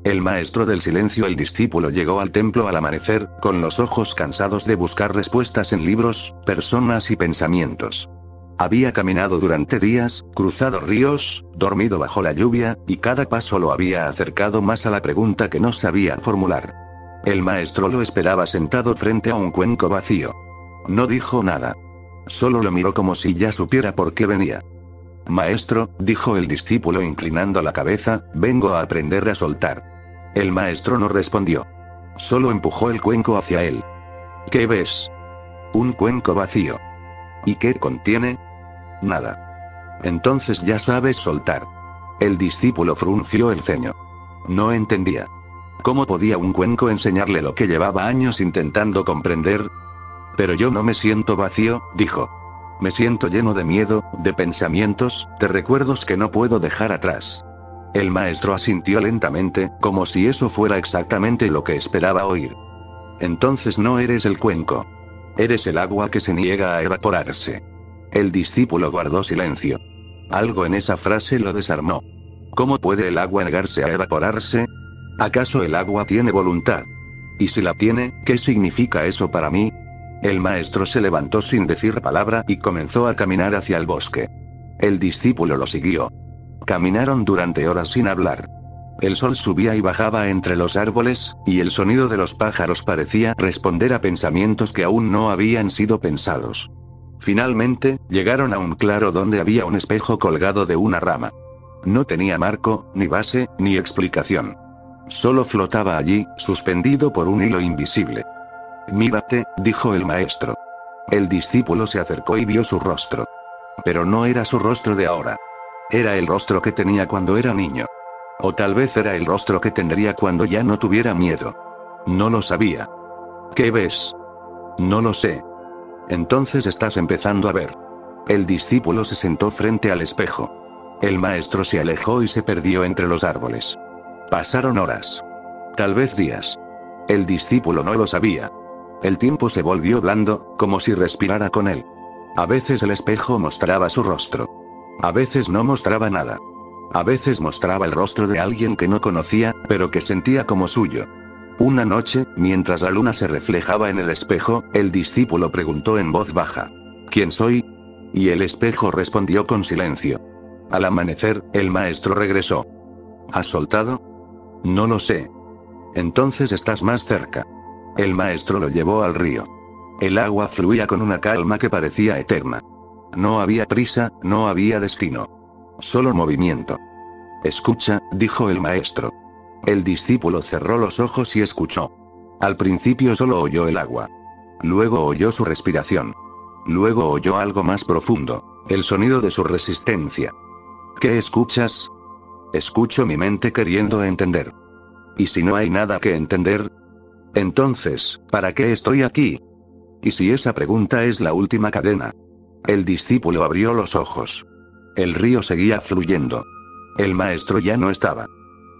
El maestro del silencio, el discípulo, llegó al templo al amanecer, con los ojos cansados de buscar respuestas en libros, personas y pensamientos. Había caminado durante días, cruzado ríos, dormido bajo la lluvia, y cada paso lo había acercado más a la pregunta que no sabía formular. El maestro lo esperaba sentado frente a un cuenco vacío. No dijo nada. Solo lo miró como si ya supiera por qué venía. Maestro, dijo el discípulo inclinando la cabeza, vengo a aprender a soltar. El maestro no respondió. Solo empujó el cuenco hacia él. ¿Qué ves? Un cuenco vacío. ¿Y qué contiene? Nada. Entonces ya sabes soltar. El discípulo frunció el ceño. No entendía. ¿Cómo podía un cuenco enseñarle lo que llevaba años intentando comprender? Pero yo no me siento vacío, dijo. Me siento lleno de miedo, de pensamientos, de recuerdos que no puedo dejar atrás. El maestro asintió lentamente, como si eso fuera exactamente lo que esperaba oír. Entonces no eres el cuenco. Eres el agua que se niega a evaporarse. El discípulo guardó silencio. Algo en esa frase lo desarmó. ¿Cómo puede el agua negarse a evaporarse? ¿Acaso el agua tiene voluntad? Y si la tiene, ¿qué significa eso para mí? El maestro se levantó sin decir palabra y comenzó a caminar hacia el bosque. El discípulo lo siguió. Caminaron durante horas sin hablar. El sol subía y bajaba entre los árboles, y el sonido de los pájaros parecía responder a pensamientos que aún no habían sido pensados. Finalmente, llegaron a un claro donde había un espejo colgado de una rama. No tenía marco, ni base, ni explicación. Solo flotaba allí, suspendido por un hilo invisible. Mírate, dijo el maestro. El discípulo se acercó y vio su rostro. Pero no era su rostro de ahora. Era el rostro que tenía cuando era niño. O tal vez era el rostro que tendría cuando ya no tuviera miedo. No lo sabía. ¿Qué ves? No lo sé. Entonces estás empezando a ver. El discípulo se sentó frente al espejo. El maestro se alejó y se perdió entre los árboles. Pasaron horas. Tal vez días. El discípulo no lo sabía. El tiempo se volvió blando, como si respirara con él. A veces el espejo mostraba su rostro. A veces no mostraba nada. A veces mostraba el rostro de alguien que no conocía, pero que sentía como suyo. Una noche, mientras la luna se reflejaba en el espejo, el discípulo preguntó en voz baja: ¿Quién soy? Y el espejo respondió con silencio. Al amanecer, el maestro regresó. ¿Has soltado? No lo sé. Entonces estás más cerca. El maestro lo llevó al río. El agua fluía con una calma que parecía eterna. No había prisa, no había destino. Solo movimiento. Escucha, dijo el maestro. El discípulo cerró los ojos y escuchó. Al principio solo oyó el agua. Luego oyó su respiración. Luego oyó algo más profundo, el sonido de su resistencia. ¿Qué escuchas? Escucho mi mente queriendo entender. ¿Y si no hay nada que entender? Entonces, ¿para qué estoy aquí? ¿Y si esa pregunta es la última cadena? El discípulo abrió los ojos. El río seguía fluyendo. El maestro ya no estaba.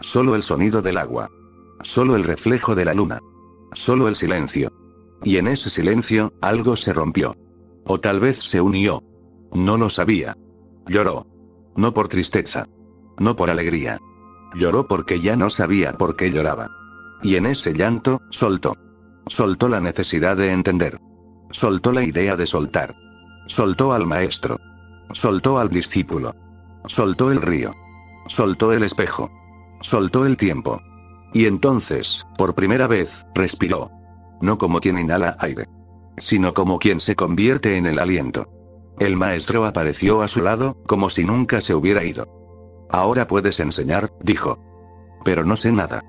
Solo el sonido del agua. Solo el reflejo de la luna. Solo el silencio. Y en ese silencio, algo se rompió. O tal vez se unió. No lo sabía. Lloró. No por tristeza. No por alegría. Lloró porque ya no sabía por qué lloraba. Y en ese llanto, soltó. Soltó la necesidad de entender. Soltó la idea de soltar. Soltó al maestro. Soltó al discípulo. Soltó el río. Soltó el espejo. Soltó el tiempo. Y entonces, por primera vez, respiró. No como quien inhala aire, sino como quien se convierte en el aliento. El maestro apareció a su lado, como si nunca se hubiera ido. Ahora puedes enseñar, dijo. Pero no sé nada.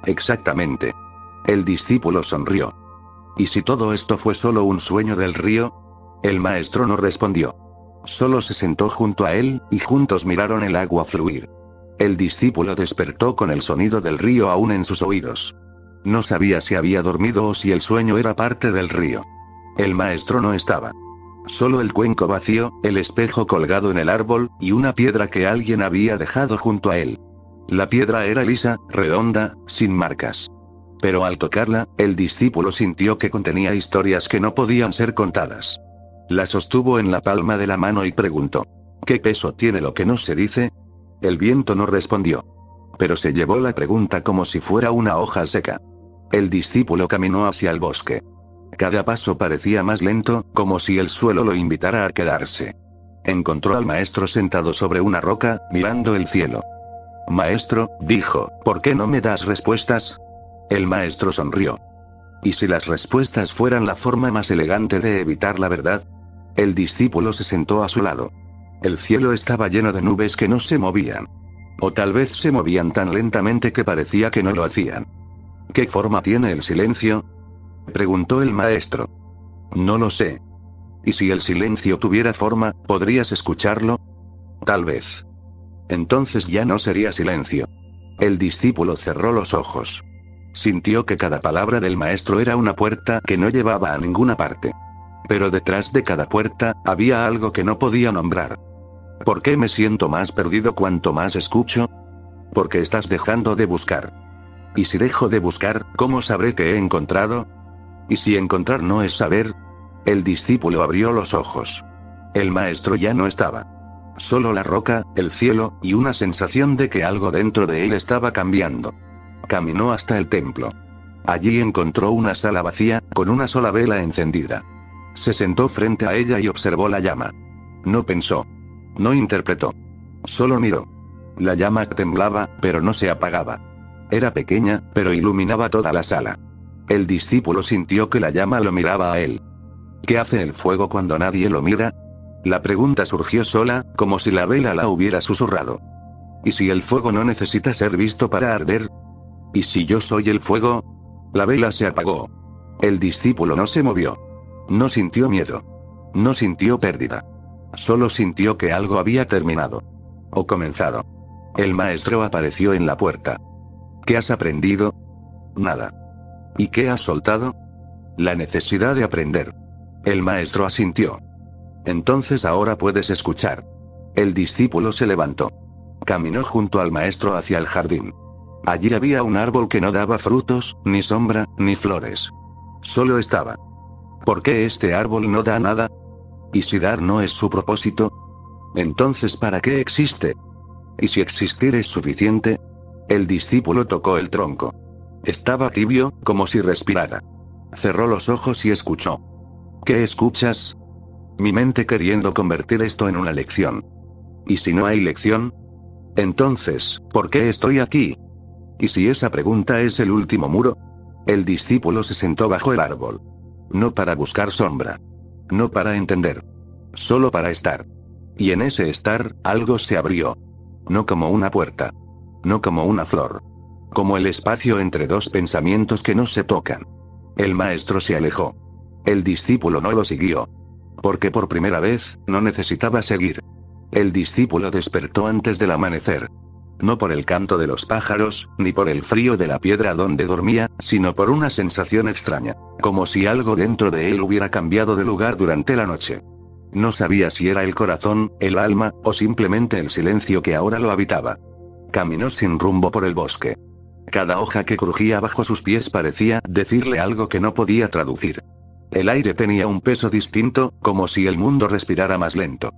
Exactamente. El discípulo sonrió. ¿Y si todo esto fue solo un sueño del río? El maestro no respondió. Solo se sentó junto a él, y juntos miraron el agua fluir. El discípulo despertó con el sonido del río aún en sus oídos. No sabía si había dormido o si el sueño era parte del río. El maestro no estaba. Solo el cuenco vacío, el espejo colgado en el árbol, y una piedra que alguien había dejado junto a él. La piedra era lisa, redonda, sin marcas. Pero al tocarla, el discípulo sintió que contenía historias que no podían ser contadas. La sostuvo en la palma de la mano y preguntó: ¿qué peso tiene lo que no se dice? El viento no respondió. Pero se llevó la pregunta como si fuera una hoja seca. El discípulo caminó hacia el bosque. Cada paso parecía más lento, como si el suelo lo invitara a quedarse. Encontró al maestro sentado sobre una roca, mirando el cielo. Maestro, dijo, ¿por qué no me das respuestas? El maestro sonrió. ¿Y si las respuestas fueran la forma más elegante de evitar la verdad? El discípulo se sentó a su lado. El cielo estaba lleno de nubes que no se movían. O tal vez se movían tan lentamente que parecía que no lo hacían. ¿Qué forma tiene el silencio?, preguntó el maestro. No lo sé. ¿Y si el silencio tuviera forma, podrías escucharlo? Tal vez. Entonces ya no sería silencio. El discípulo cerró los ojos. Sintió que cada palabra del maestro era una puerta que no llevaba a ninguna parte. Pero detrás de cada puerta, había algo que no podía nombrar. ¿Por qué me siento más perdido cuanto más escucho? Porque estás dejando de buscar. ¿Y si dejo de buscar, cómo sabré que he encontrado? ¿Y si encontrar no es saber? El discípulo abrió los ojos. El maestro ya no estaba. Solo la roca, el cielo, y una sensación de que algo dentro de él estaba cambiando. Caminó hasta el templo. Allí encontró una sala vacía, con una sola vela encendida. Se sentó frente a ella y observó la llama. No pensó. No interpretó. Solo miró. La llama temblaba, pero no se apagaba. Era pequeña, pero iluminaba toda la sala. El discípulo sintió que la llama lo miraba a él. ¿Qué hace el fuego cuando nadie lo mira? La pregunta surgió sola, como si la vela la hubiera susurrado. ¿Y si el fuego no necesita ser visto para arder? ¿Y si yo soy el fuego? La vela se apagó. El discípulo no se movió. No sintió miedo. No sintió pérdida. Solo sintió que algo había terminado. O comenzado. El maestro apareció en la puerta. ¿Qué has aprendido? Nada. ¿Y qué has soltado? La necesidad de aprender. El maestro asintió. Entonces ahora puedes escuchar. El discípulo se levantó. Caminó junto al maestro hacia el jardín. Allí había un árbol que no daba frutos, ni sombra, ni flores. Solo estaba. ¿Por qué este árbol no da nada? ¿Y si dar no es su propósito? Entonces ¿para qué existe? ¿Y si existir es suficiente? El discípulo tocó el tronco. Estaba tibio, como si respirara. Cerró los ojos y escuchó. ¿Qué escuchas? Mi mente queriendo convertir esto en una lección. ¿Y si no hay lección? Entonces, ¿por qué estoy aquí? ¿Y si esa pregunta es el último muro? El discípulo se sentó bajo el árbol. No para buscar sombra. No para entender. Solo para estar. Y en ese estar, algo se abrió. No como una puerta. No como una flor. Como el espacio entre dos pensamientos que no se tocan. El maestro se alejó. El discípulo no lo siguió. Porque por primera vez, no necesitaba seguir. El discípulo despertó antes del amanecer. No por el canto de los pájaros, ni por el frío de la piedra donde dormía, sino por una sensación extraña. Como si algo dentro de él hubiera cambiado de lugar durante la noche. No sabía si era el corazón, el alma, o simplemente el silencio que ahora lo habitaba. Caminó sin rumbo por el bosque. Cada hoja que crujía bajo sus pies parecía decirle algo que no podía traducir. El aire tenía un peso distinto, como si el mundo respirara más lento.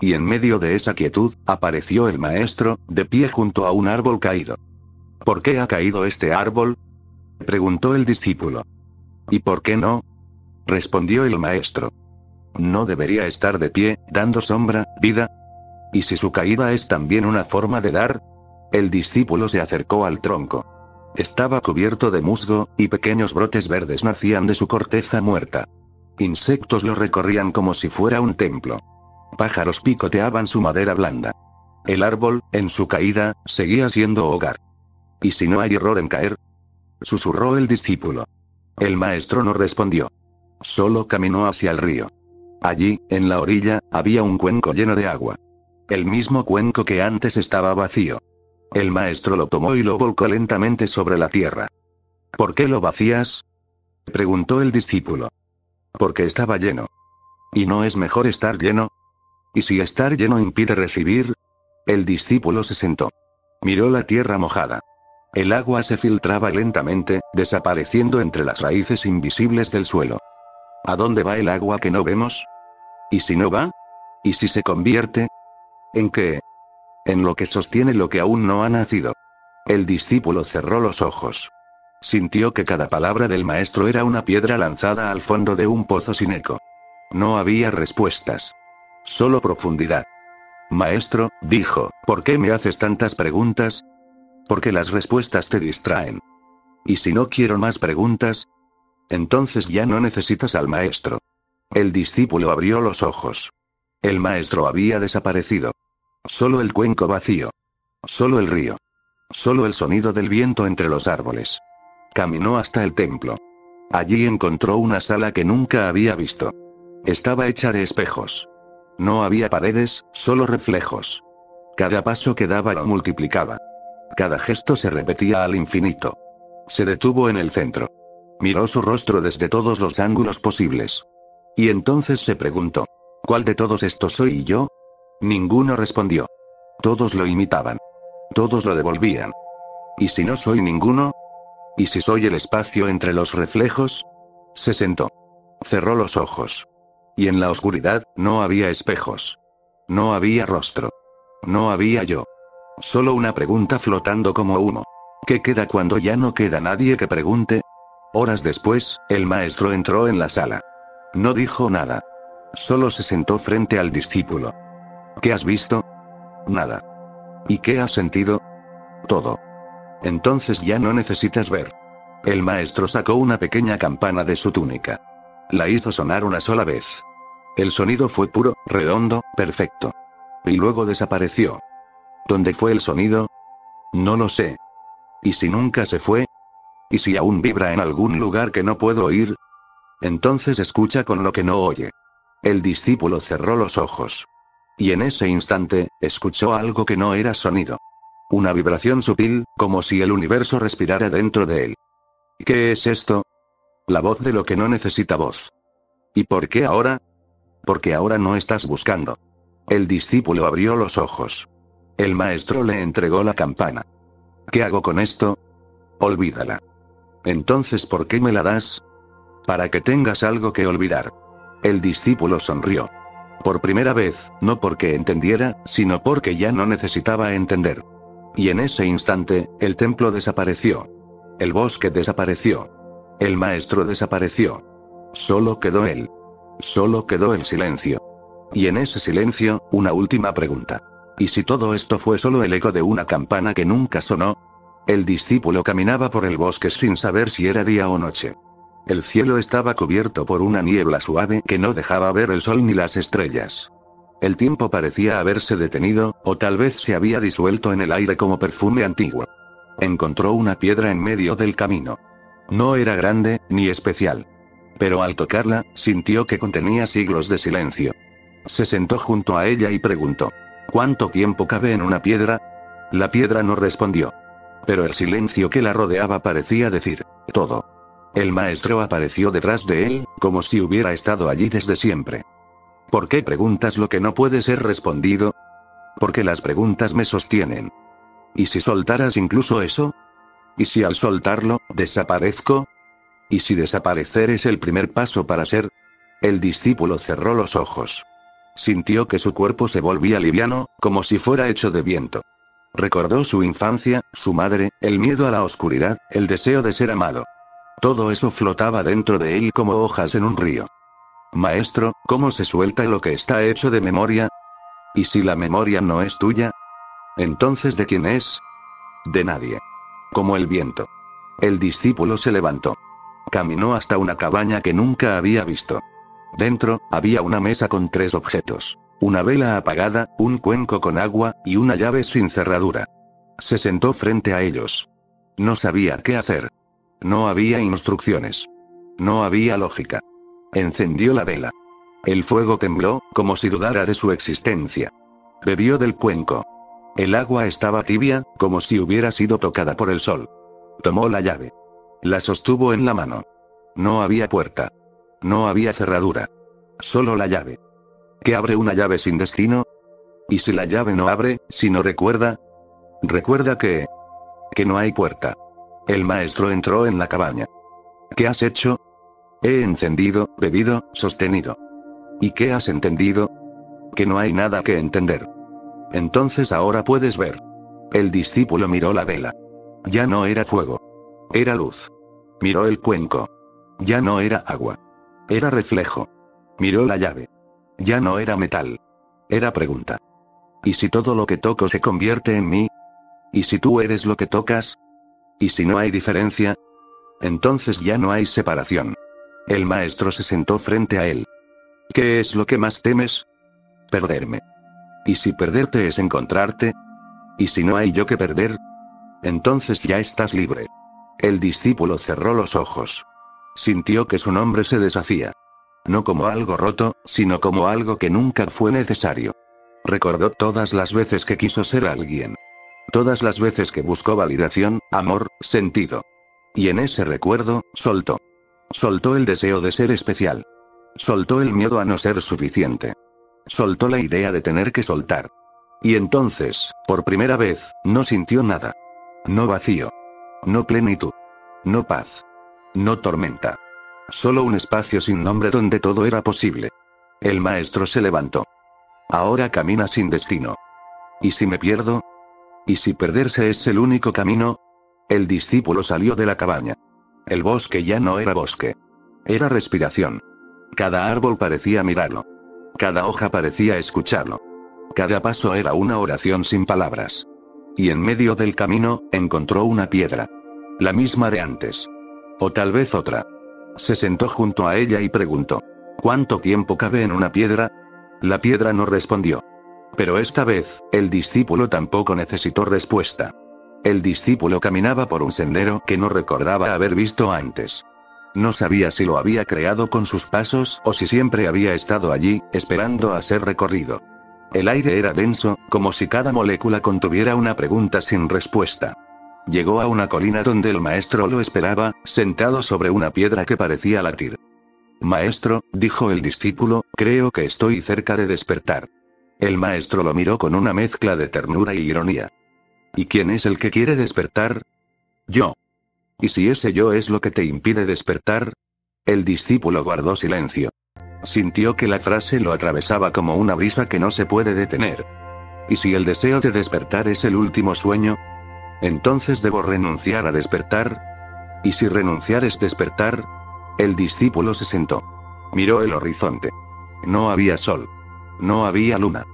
Y en medio de esa quietud, apareció el maestro, de pie junto a un árbol caído. ¿Por qué ha caído este árbol?, preguntó el discípulo. ¿Y por qué no?, respondió el maestro. ¿No debería estar de pie, dando sombra, vida? ¿Y si su caída es también una forma de dar? El discípulo se acercó al tronco. Estaba cubierto de musgo, y pequeños brotes verdes nacían de su corteza muerta. Insectos lo recorrían como si fuera un templo. Pájaros picoteaban su madera blanda. El árbol, en su caída, seguía siendo hogar. ¿Y si no hay error en caer?, susurró el discípulo. El maestro no respondió. Solo caminó hacia el río. Allí, en la orilla, había un cuenco lleno de agua. El mismo cuenco que antes estaba vacío. El maestro lo tomó y lo volcó lentamente sobre la tierra. ¿Por qué lo vacías?, preguntó el discípulo. Porque estaba lleno. ¿Y no es mejor estar lleno? ¿Y si estar lleno impide recibir? El discípulo se sentó. Miró la tierra mojada. El agua se filtraba lentamente, desapareciendo entre las raíces invisibles del suelo. ¿A dónde va el agua que no vemos? ¿Y si no va? ¿Y si se convierte? ¿En qué? En lo que sostiene lo que aún no ha nacido. El discípulo cerró los ojos. Sintió que cada palabra del maestro era una piedra lanzada al fondo de un pozo sin eco. No había respuestas. Solo profundidad. Maestro, dijo, ¿por qué me haces tantas preguntas? Porque las respuestas te distraen. ¿Y si no quiero más preguntas? Entonces ya no necesitas al maestro. El discípulo abrió los ojos. El maestro había desaparecido. Solo el cuenco vacío. Solo el río. Solo el sonido del viento entre los árboles. Caminó hasta el templo. Allí encontró una sala que nunca había visto. Estaba hecha de espejos. No había paredes, solo reflejos. Cada paso que daba lo multiplicaba. Cada gesto se repetía al infinito. Se detuvo en el centro. Miró su rostro desde todos los ángulos posibles. Y entonces se preguntó, ¿cuál de todos estos soy yo? Ninguno respondió. Todos lo imitaban. Todos lo devolvían. ¿Y si no soy ninguno? ¿Y si soy el espacio entre los reflejos? Se sentó. Cerró los ojos. Y en la oscuridad, no había espejos. No había rostro. No había yo. Solo una pregunta flotando como humo. ¿Qué queda cuando ya no queda nadie que pregunte? Horas después, el maestro entró en la sala. No dijo nada. Solo se sentó frente al discípulo. ¿Qué has visto? Nada. ¿Y qué has sentido? Todo. Entonces ya no necesitas ver. El maestro sacó una pequeña campana de su túnica. La hizo sonar una sola vez. El sonido fue puro, redondo, perfecto. Y luego desapareció. ¿Dónde fue el sonido? No lo sé. ¿Y si nunca se fue? ¿Y si aún vibra en algún lugar que no puedo oír? Entonces escucha con lo que no oye. El discípulo cerró los ojos. Y en ese instante, escuchó algo que no era sonido. Una vibración sutil, como si el universo respirara dentro de él. ¿Qué es esto? La voz de lo que no necesita voz. ¿Y por qué ahora? Porque ahora no estás buscando. El discípulo abrió los ojos. El maestro le entregó la campana. ¿Qué hago con esto? Olvídala. Entonces, ¿por qué me la das? Para que tengas algo que olvidar. El discípulo sonrió. Por primera vez, no porque entendiera, sino porque ya no necesitaba entender. Y en ese instante, el templo desapareció. El bosque desapareció. El maestro desapareció. Solo quedó él. Solo quedó el silencio. Y en ese silencio, una última pregunta. ¿Y si todo esto fue solo el eco de una campana que nunca sonó? El discípulo caminaba por el bosque sin saber si era día o noche. El cielo estaba cubierto por una niebla suave que no dejaba ver el sol ni las estrellas. El tiempo parecía haberse detenido, o tal vez se había disuelto en el aire como perfume antiguo. Encontró una piedra en medio del camino. No era grande, ni especial. Pero al tocarla, sintió que contenía siglos de silencio. Se sentó junto a ella y preguntó, ¿cuánto tiempo cabe en una piedra? La piedra no respondió. Pero el silencio que la rodeaba parecía decir, todo. El maestro apareció detrás de él, como si hubiera estado allí desde siempre. ¿Por qué preguntas lo que no puede ser respondido? Porque las preguntas me sostienen. ¿Y si soltaras incluso eso? ¿Y si al soltarlo, desaparezco? ¿Y si desaparecer es el primer paso para ser? El discípulo cerró los ojos. Sintió que su cuerpo se volvía liviano, como si fuera hecho de viento. Recordó su infancia, su madre, el miedo a la oscuridad, el deseo de ser amado. Todo eso flotaba dentro de él como hojas en un río. Maestro, ¿cómo se suelta lo que está hecho de memoria? ¿Y si la memoria no es tuya? Entonces, ¿de quién es? De nadie. Como el viento. El discípulo se levantó. Caminó hasta una cabaña que nunca había visto. Dentro, había una mesa con 3 objetos. Una vela apagada, un cuenco con agua, y una llave sin cerradura. Se sentó frente a ellos. No sabía qué hacer. No había instrucciones. No había lógica. Encendió la vela. El fuego tembló, como si dudara de su existencia. Bebió del cuenco. El agua estaba tibia, como si hubiera sido tocada por el sol. Tomó la llave. La sostuvo en la mano. No había puerta. No había cerradura. Solo la llave. ¿Qué abre una llave sin destino? ¿Y si la llave no abre, si no recuerda? Recuerda que no hay puerta. El maestro entró en la cabaña. ¿Qué has hecho? He encendido, bebido, sostenido. ¿Y qué has entendido? Que no hay nada que entender. Entonces ahora puedes ver. El discípulo miró la vela. Ya no era fuego. Era luz. Miró el cuenco. Ya no era agua. Era reflejo. Miró la llave. Ya no era metal. Era pregunta. ¿Y si todo lo que toco se convierte en mí? ¿Y si tú eres lo que tocas? ¿Y si no hay diferencia? Entonces ya no hay separación. El maestro se sentó frente a él. ¿Qué es lo que más temes? Perderme. ¿Y si perderte es encontrarte? ¿Y si no hay yo que perder? Entonces ya estás libre. El discípulo cerró los ojos. Sintió que su nombre se deshacía. No como algo roto, sino como algo que nunca fue necesario. Recordó todas las veces que quiso ser alguien. Todas las veces que buscó validación, amor, sentido. Y en ese recuerdo, soltó. Soltó el deseo de ser especial. Soltó el miedo a no ser suficiente. Soltó la idea de tener que soltar. Y entonces, por primera vez, no sintió nada. No vacío. No plenitud. No paz. No tormenta. Solo un espacio sin nombre donde todo era posible. El maestro se levantó. Ahora camina sin destino. ¿Y si me pierdo? ¿Y si perderse es el único camino? El discípulo salió de la cabaña. El bosque ya no era bosque. Era respiración. Cada árbol parecía mirarlo. Cada hoja parecía escucharlo. Cada paso era una oración sin palabras. Y en medio del camino, encontró una piedra. La misma de antes. O tal vez otra. Se sentó junto a ella y preguntó: ¿cuánto tiempo cabe en una piedra? La piedra no respondió. Pero esta vez, el discípulo tampoco necesitó respuesta. El discípulo caminaba por un sendero que no recordaba haber visto antes. No sabía si lo había creado con sus pasos o si siempre había estado allí, esperando a ser recorrido. El aire era denso, como si cada molécula contuviera una pregunta sin respuesta. Llegó a una colina donde el maestro lo esperaba, sentado sobre una piedra que parecía latir. Maestro, dijo el discípulo, creo que estoy cerca de despertar. El maestro lo miró con una mezcla de ternura y ironía. ¿Y quién es el que quiere despertar? Yo. ¿Y si ese yo es lo que te impide despertar? El discípulo guardó silencio. Sintió que la frase lo atravesaba como una brisa que no se puede detener. ¿Y si el deseo de despertar es el último sueño? Entonces debo renunciar a despertar. ¿Y si renunciar es despertar? El discípulo se sentó. Miró el horizonte. No había sol. No había luna.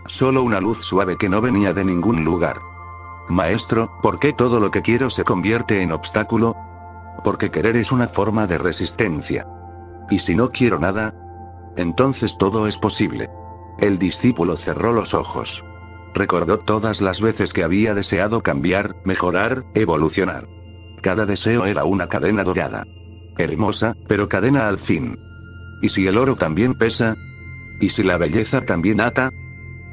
Solo una luz suave que no venía de ningún lugar. Maestro, ¿por qué todo lo que quiero se convierte en obstáculo? Porque querer es una forma de resistencia. ¿Y si no quiero nada? Entonces todo es posible. El discípulo cerró los ojos. Recordó todas las veces que había deseado cambiar, mejorar, evolucionar. Cada deseo era una cadena dorada. Hermosa, pero cadena al fin. ¿Y si el oro también pesa? ¿Y si la belleza también ata?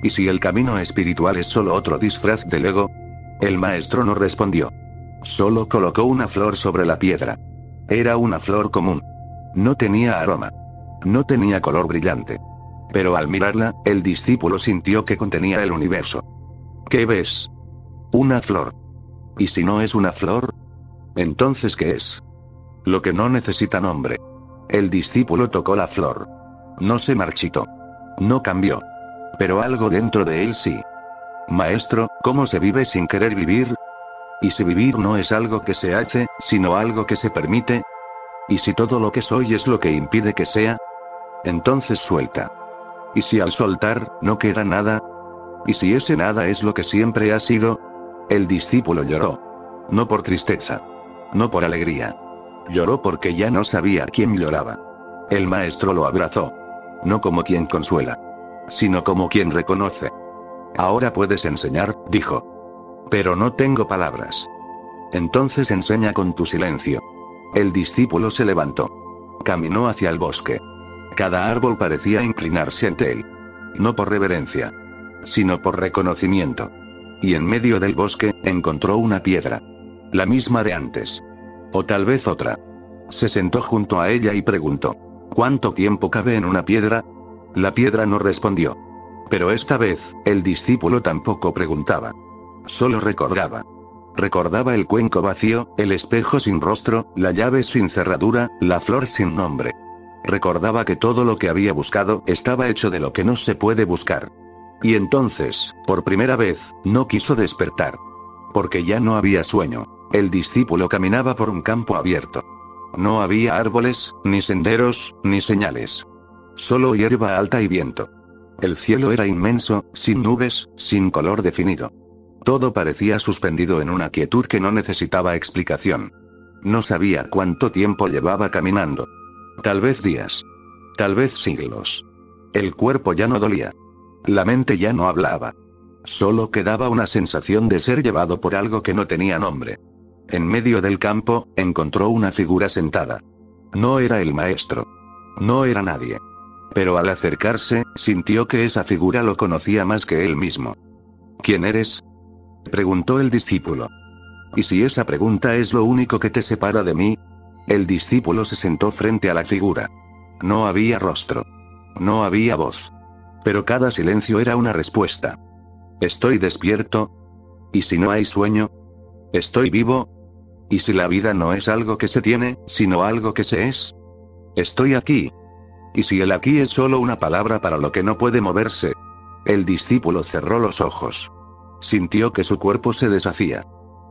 ¿Y si el camino espiritual es solo otro disfraz del ego? El maestro no respondió. Solo colocó una flor sobre la piedra. Era una flor común. No tenía aroma. No tenía color brillante. Pero al mirarla, el discípulo sintió que contenía el universo. ¿Qué ves? Una flor. ¿Y si no es una flor? Entonces, ¿qué es? Lo que no necesita nombre. El discípulo tocó la flor. No se marchitó. No cambió. Pero algo dentro de él sí. Maestro, ¿cómo se vive sin querer vivir? ¿Y si vivir no es algo que se hace, sino algo que se permite? ¿Y si todo lo que soy es lo que impide que sea? Entonces suelta. ¿Y si al soltar, no queda nada? ¿Y si ese nada es lo que siempre ha sido? El discípulo lloró. No por tristeza. No por alegría. Lloró porque ya no sabía quién lloraba. El maestro lo abrazó. No como quien consuela, sino como quien reconoce. Ahora puedes enseñar, dijo. Pero no tengo palabras. Entonces enseña con tu silencio. El discípulo se levantó. Caminó hacia el bosque. Cada árbol parecía inclinarse ante él. No por reverencia, sino por reconocimiento. Y en medio del bosque, encontró una piedra. La misma de antes. O tal vez otra. Se sentó junto a ella y preguntó: ¿cuánto tiempo cabe en una piedra? La piedra no respondió. Pero esta vez, el discípulo tampoco preguntaba. Solo recordaba. Recordaba el cuenco vacío, el espejo sin rostro, la llave sin cerradura, la flor sin nombre. Recordaba que todo lo que había buscado estaba hecho de lo que no se puede buscar. Y entonces, por primera vez, no quiso despertar. Porque ya no había sueño. El discípulo caminaba por un campo abierto. No había árboles, ni senderos, ni señales. Solo hierba alta y viento. El cielo era inmenso, sin nubes, sin color definido. Todo parecía suspendido en una quietud que no necesitaba explicación. No sabía cuánto tiempo llevaba caminando. Tal vez días. Tal vez siglos. El cuerpo ya no dolía. La mente ya no hablaba. Solo quedaba una sensación de ser llevado por algo que no tenía nombre. En medio del campo, encontró una figura sentada. No era el maestro. No era nadie. Pero al acercarse, sintió que esa figura lo conocía más que él mismo. ¿Quién eres?, preguntó el discípulo. ¿Y si esa pregunta es lo único que te separa de mí? El discípulo se sentó frente a la figura. No había rostro. No había voz. Pero cada silencio era una respuesta. ¿Estoy despierto? ¿Y si no hay sueño? ¿Estoy vivo? ¿Y si la vida no es algo que se tiene, sino algo que se es? ¿Estoy aquí? ¿Y si el aquí es solo una palabra para lo que no puede moverse? El discípulo cerró los ojos. Sintió que su cuerpo se deshacía.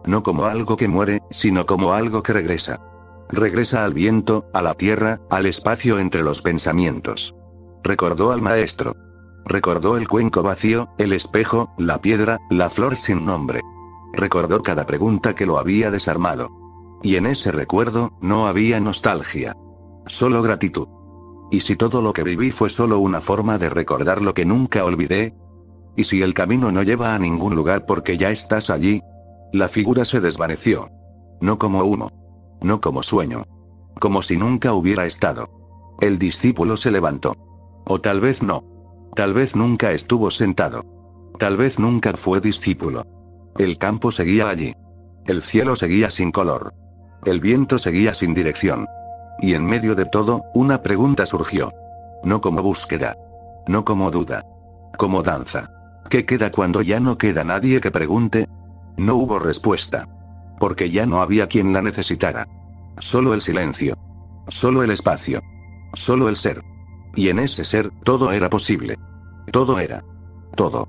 No como algo que muere, sino como algo que regresa. Regresa al viento, a la tierra, al espacio entre los pensamientos. Recordó al maestro. Recordó el cuenco vacío, el espejo, la piedra, la flor sin nombre. Recordó cada pregunta que lo había desarmado. Y en ese recuerdo, no había nostalgia. Solo gratitud. ¿Y si todo lo que viví fue solo una forma de recordar lo que nunca olvidé? ¿Y si el camino no lleva a ningún lugar porque ya estás allí? La figura se desvaneció. No como humo. No como sueño. Como si nunca hubiera estado. El discípulo se levantó. O tal vez no. Tal vez nunca estuvo sentado. Tal vez nunca fue discípulo. El campo seguía allí. El cielo seguía sin color. El viento seguía sin dirección. Y en medio de todo, una pregunta surgió. No como búsqueda. No como duda. Como danza. ¿Qué queda cuando ya no queda nadie que pregunte? No hubo respuesta. Porque ya no había quien la necesitara. Solo el silencio. Solo el espacio. Solo el ser. Y en ese ser, todo era posible. Todo era. Todo.